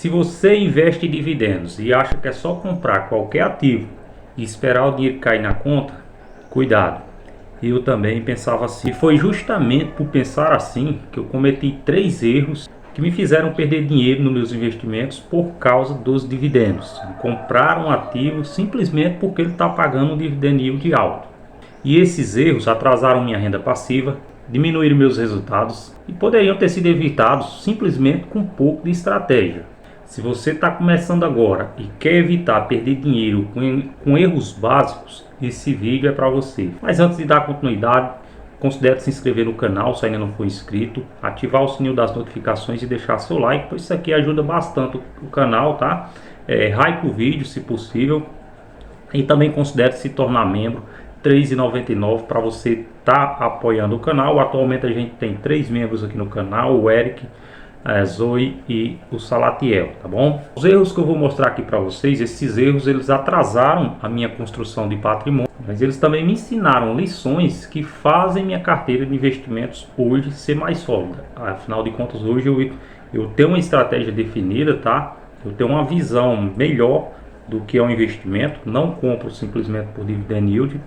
Se você investe em dividendos e acha que é só comprar qualquer ativo e esperar o dinheiro cair na conta, cuidado. Eu também pensava assim. E foi justamente por pensar assim que eu cometi 3 erros que me fizeram perder dinheiro nos meus investimentos por causa dos dividendos. Comprar um ativo simplesmente porque ele está pagando um dividend yield alto. E esses erros atrasaram minha renda passiva, diminuíram meus resultados e poderiam ter sido evitados simplesmente com um pouco de estratégia. Se você está começando agora e quer evitar perder dinheiro com erros básicos, esse vídeo é para você. Mas antes de dar continuidade, considere se inscrever no canal se ainda não for inscrito, ativar o sininho das notificações e deixar seu like, pois isso aqui ajuda bastante o canal, tá? Like o vídeo se possível e também considere se tornar membro. R$ 3,99 para você estar apoiando o canal. Atualmente a gente tem 3 membros aqui no canal, o Eric, a Zoe e o Salatiel, tá bom? Os erros que eu vou mostrar aqui para vocês, esses erros eles atrasaram a minha construção de patrimônio, mas eles também me ensinaram lições que fazem minha carteira de investimentos hoje ser mais sólida. Afinal de contas, hoje eu tenho uma estratégia definida, tá? Eu tenho uma visão melhor do que é um investimento, não compro simplesmente por dividend yield.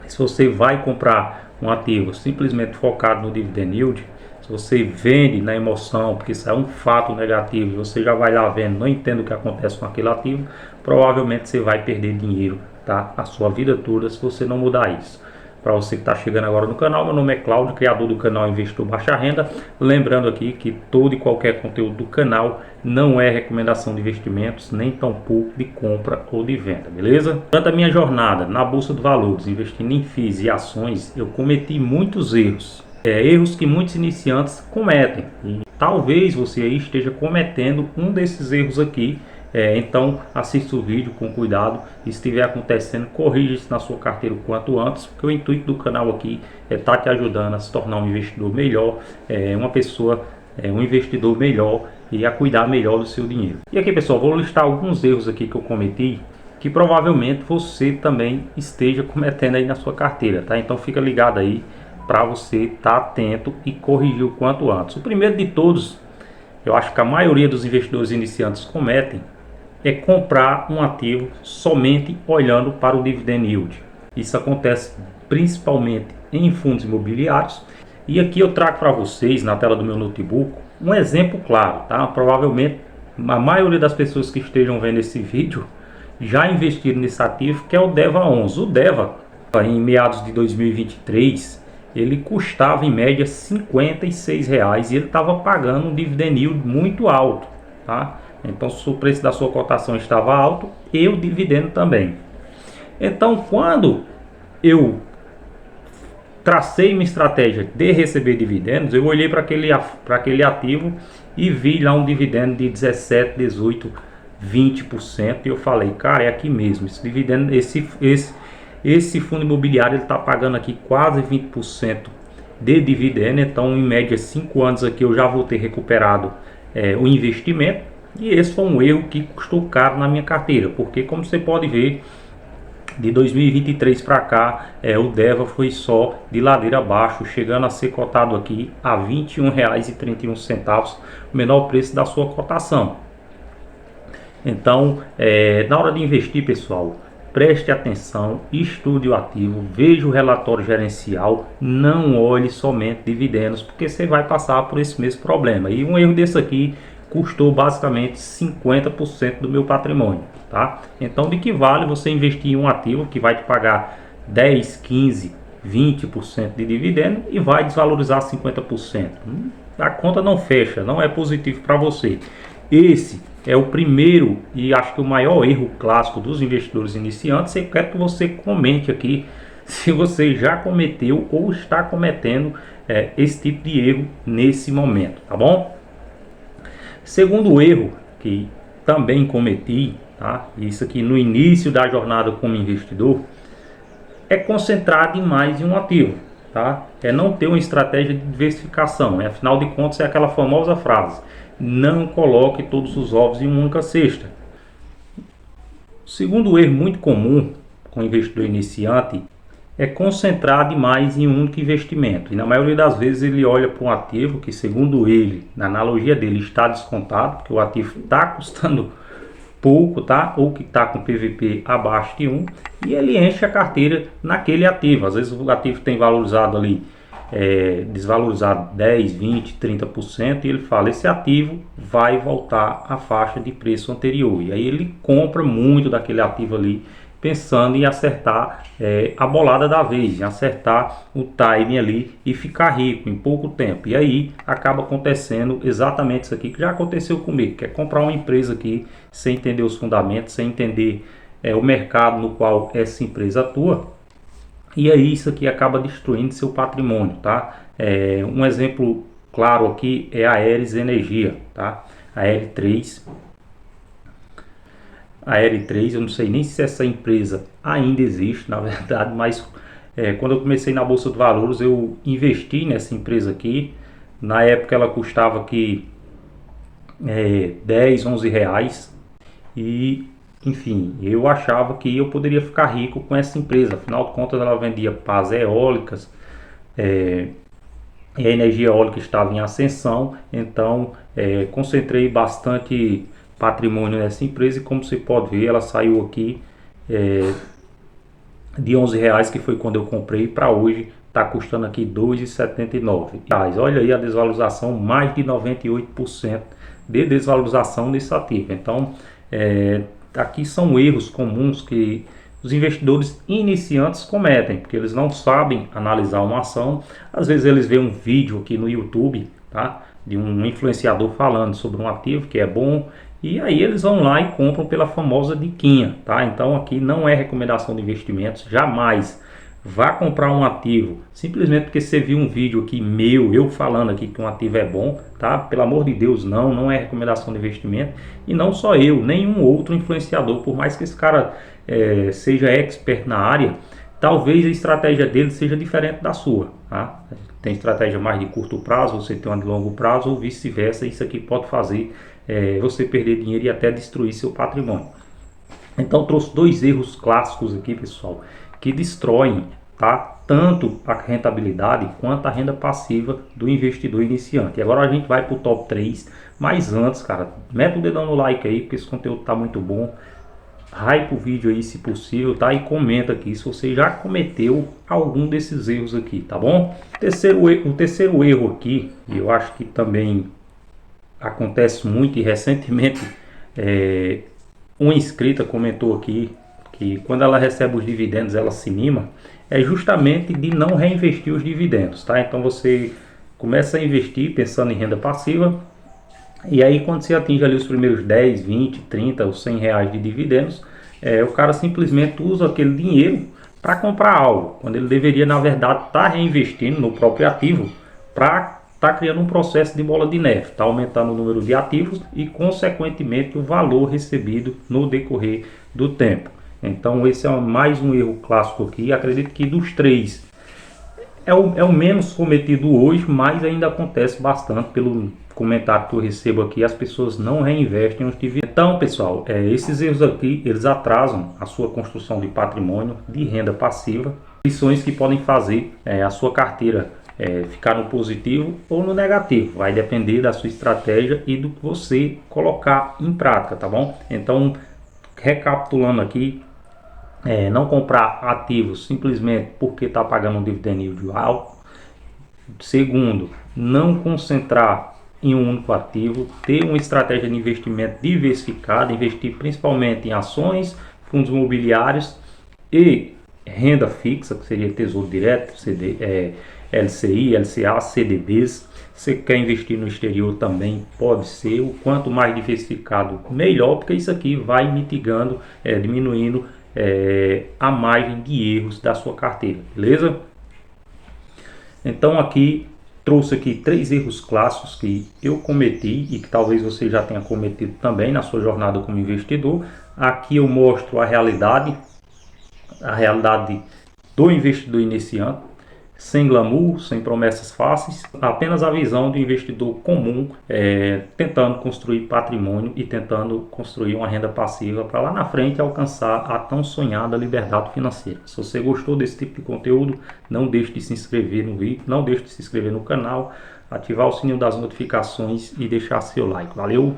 Se você vai comprar um ativo simplesmente focado no dividend yield, se você vende na emoção, porque isso é um fato negativo, você já vai lá vendo, não entende o que acontece com aquele ativo, provavelmente você vai perder dinheiro, tá? A sua vida toda se você não mudar isso. Para você que está chegando agora no canal, meu nome é Cláudio, criador do canal Investidor Baixa Renda. Lembrando aqui que todo e qualquer conteúdo do canal não é recomendação de investimentos, nem tampouco de compra ou de venda, beleza? Durante a minha jornada na Bolsa de Valores, investindo em FIIs e ações, eu cometi muitos erros. Erros que muitos iniciantes cometem. E talvez você aí esteja cometendo um desses erros aqui. Então assista o vídeo com cuidado e se estiver acontecendo, corrija isso na sua carteira o quanto antes, porque o intuito do canal aqui é estar te ajudando a se tornar um investidor melhor, um investidor melhor e a cuidar melhor do seu dinheiro. E aqui, pessoal, vou listar alguns erros aqui que eu cometi que provavelmente você também esteja cometendo aí na sua carteira, tá? Então fica ligado aí para você estar atento e corrigir o quanto antes. O primeiro de todos, eu acho que a maioria dos investidores iniciantes cometem, é comprar um ativo somente olhando para o dividend yield. Isso acontece principalmente em fundos imobiliários. E aqui eu trago para vocês na tela do meu notebook um exemplo claro, tá? Provavelmente a maioria das pessoas que estejam vendo esse vídeo já investiram nesse ativo, que é o DEVA 11. O DEVA, em meados de 2023, ele custava em média R$ 56 e ele estava pagando um dividend yield muito alto, tá? Então, se o preço da sua cotação estava alto, e o dividendo também. Então, quando eu tracei uma estratégia de receber dividendos, eu olhei para aquele ativo e vi lá um dividendo de 17, 18, 20%, e eu falei, cara, é aqui mesmo, esse dividendo, esse fundo imobiliário ele está pagando aqui quase 20% de dividendo. Então, em média, 5 anos aqui eu já vou ter recuperado o investimento. E esse foi um erro que custou caro na minha carteira, porque como você pode ver, de 2023 para cá, o DEVA foi só de ladeira abaixo, chegando a ser cotado aqui a R$ 21,31, o menor preço da sua cotação. Então, na hora de investir, pessoal, preste atenção, estude o ativo, veja o relatório gerencial, não olhe somente dividendos, porque você vai passar por esse mesmo problema. E um erro desse aqui custou basicamente 50% do meu patrimônio, tá? Então, de que vale você investir em um ativo que vai te pagar 10, 15, 20% de dividendo e vai desvalorizar 50%? A conta não fecha, não é positivo para você. Esse é o primeiro e acho que o maior erro clássico dos investidores iniciantes. Eu quero que você comente aqui se você já cometeu ou está cometendo esse tipo de erro nesse momento, tá bom? Segundo erro que também cometi, tá? Isso aqui no início da jornada como investidor, é concentrar demais em um ativo, tá? É não ter uma estratégia de diversificação, afinal de contas é aquela famosa frase: não coloque todos os ovos em uma única cesta. O segundo erro muito comum com o investidor iniciante é concentrar demais em um único investimento. E na maioria das vezes ele olha para um ativo que, segundo ele, na analogia dele, está descontado, porque o ativo está custando pouco, tá? Ou que está com PVP abaixo de 1, e ele enche a carteira naquele ativo. Às vezes o ativo tem valorizado ali, desvalorizado 10, 20, 30%, e ele fala, esse ativo vai voltar à faixa de preço anterior. E aí ele compra muito daquele ativo ali, pensando em acertar a bolada da vez, em acertar o timing ali e ficar rico em pouco tempo. E aí acaba acontecendo exatamente isso aqui que já aconteceu comigo, que é comprar uma empresa aqui sem entender os fundamentos, sem entender o mercado no qual essa empresa atua. E aí isso aqui acaba destruindo seu patrimônio, tá? Um exemplo claro aqui é a Aeris Energia, tá? A L3. A L3, eu não sei nem se essa empresa ainda existe, na verdade, mas quando eu comecei na Bolsa de Valores, eu investi nessa empresa aqui. Na época ela custava aqui 10, 11 reais. E, enfim, eu achava que eu poderia ficar rico com essa empresa. Afinal de contas, ela vendia pás eólicas, e a energia eólica estava em ascensão. Então, concentrei bastante patrimônio nessa empresa, e como você pode ver, ela saiu aqui de 11 reais, que foi quando eu comprei, para hoje está custando aqui 2,79 reais. Olha aí a desvalorização, mais de 98% de desvalorização desse ativo. Então aqui são erros comuns que os investidores iniciantes cometem, porque eles não sabem analisar uma ação. Às vezes eles veem um vídeo aqui no YouTube, tá, de um influenciador falando sobre um ativo que é bom, e aí eles vão lá e compram pela famosa diquinha, tá? Então aqui não é recomendação de investimentos. Jamais vá comprar um ativo simplesmente porque você viu um vídeo aqui meu, eu falando aqui que um ativo é bom, tá? Pelo amor de Deus, não é recomendação de investimento. E não só eu, nenhum outro influenciador, por mais que esse cara seja expert na área, talvez a estratégia dele seja diferente da sua, tá? Tem estratégia mais de curto prazo, você tem uma de longo prazo, ou vice-versa. Isso aqui pode fazer você perder dinheiro e até destruir seu patrimônio. Então trouxe dois erros clássicos aqui, pessoal, que destroem, tá, tanto a rentabilidade quanto a renda passiva do investidor iniciante. E agora a gente vai para o top 3, mas antes, cara, mete o dedão no like aí, porque esse conteúdo tá muito bom. Hype o vídeo aí se possível, tá? E comenta aqui se você já cometeu algum desses erros aqui, tá bom? O terceiro erro aqui, e eu acho que também acontece muito, e recentemente uma inscrita comentou aqui que quando ela recebe os dividendos ela se anima, é justamente de não reinvestir os dividendos, tá? Então você começa a investir pensando em renda passiva, e aí quando você atinge ali os primeiros 10, 20, 30 ou 100 reais de dividendos, o cara simplesmente usa aquele dinheiro para comprar algo, quando ele deveria na verdade estar reinvestindo no próprio ativo para está criando um processo de bola de neve, está aumentando o número de ativos e consequentemente o valor recebido no decorrer do tempo. Então esse é mais um erro clássico aqui. Acredito que dos três é o menos cometido hoje, mas ainda acontece bastante. Pelo comentário que eu recebo aqui, as pessoas não reinvestem os dividendos. Então pessoal, esses erros aqui, eles atrasam a sua construção de patrimônio, de renda passiva, lições que podem fazer a sua carteira ficar no positivo ou no negativo. Vai depender da sua estratégia e do que você colocar em prática, tá bom? Então, recapitulando aqui, não comprar ativos simplesmente porque está pagando um dividendo alto. Segundo, não concentrar em um único ativo, ter uma estratégia de investimento diversificada, investir principalmente em ações, fundos imobiliários e renda fixa, que seria Tesouro Direto, LCI, LCA, CDBs. Você quer investir no exterior também pode ser. O quanto mais diversificado, melhor, porque isso aqui vai mitigando, diminuindo a margem de erros da sua carteira, beleza? Então aqui trouxe aqui 3 erros clássicos que eu cometi e que talvez você já tenha cometido também na sua jornada como investidor. Aqui eu mostro a realidade do investidor iniciante. sem glamour, sem promessas fáceis, apenas a visão do investidor comum, tentando construir patrimônio e tentando construir uma renda passiva para lá na frente alcançar a tão sonhada liberdade financeira. Se você gostou desse tipo de conteúdo, não deixe de se inscrever no vídeo, não deixe de se inscrever no canal, ativar o sininho das notificações e deixar seu like. Valeu!